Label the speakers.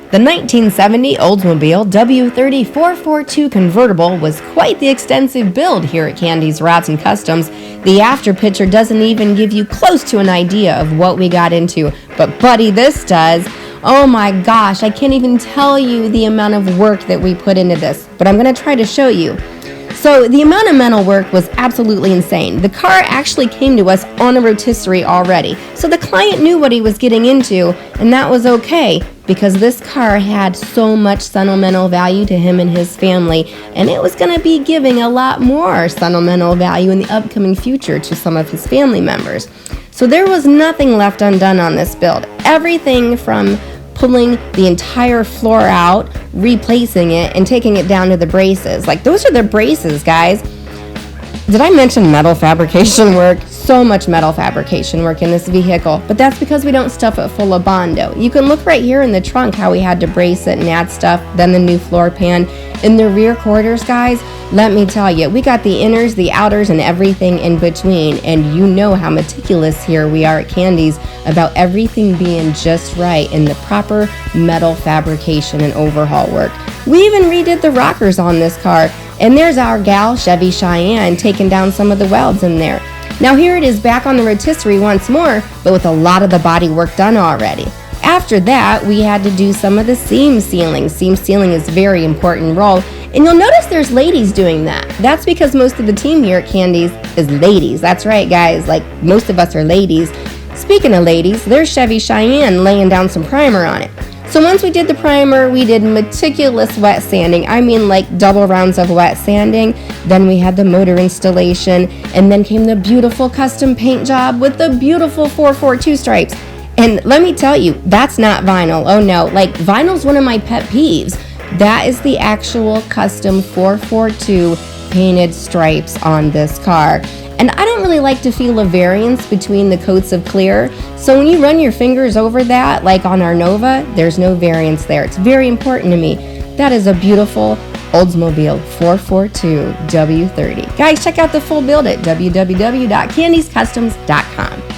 Speaker 1: The 1970 Oldsmobile W30 442 Convertible was quite the extensive build here at Kandi's Rots and Kustoms. The after picture doesn't even give you close to an idea of what we got into, but buddy, this does. Oh my gosh, I can't even tell you the amount of work that we put into this, but I'm going to try to show you. So the amount of mental work was absolutely insane. The car actually came to us on a rotisserie already, so the client knew what he was getting into, and that was okay, because this car had so much sentimental value to him and his family, and it was going to be giving a lot more sentimental value in the upcoming future to some of his family members. So there was nothing left undone on this build. Everything from pulling the entire floor out, replacing it, and taking it down to the braces. Like, those are the braces, guys. Did I mention metal fabrication work? So much metal fabrication work in this vehicle, but that's because we don't stuff it full of Bondo. You can look right here in the trunk how we had to brace it and add stuff, then the new floor pan. In the rear quarters, guys, let me tell you, we got the inners, the outers, and everything in between, and you know how meticulous here we are at Kandi's about everything being just right in the proper metal fabrication and overhaul work. We even redid the rockers on this car, and there's our gal, Chevy Cheyenne, taking down some of the welds in there. Now here it is back on the rotisserie once more, but with a lot of the body work done already. After that, we had to do some of the seam sealing. Seam sealing is a very important role, and you'll notice there's ladies doing that. That's because most of the team here at Kandi's is ladies. That's right, guys, like most of us are ladies. Speaking of ladies, there's Chevy Cheyenne laying down some primer on it. So once we did the primer, we did meticulous wet sanding. I mean, like double rounds of wet sanding. Then we had the motor installation, and then came the beautiful custom paint job with the beautiful 442 stripes. And let me tell you, that's not vinyl. Oh no, like vinyl's one of my pet peeves. That is the actual custom 442 painted stripes on this car. And I don't really like to feel a variance between the coats of clear. So when you run your fingers over that, like on our Nova, there's no variance there. It's very important to me. That is a beautiful Oldsmobile 442 W30. Guys, check out the full build at www.kandiscustoms.com.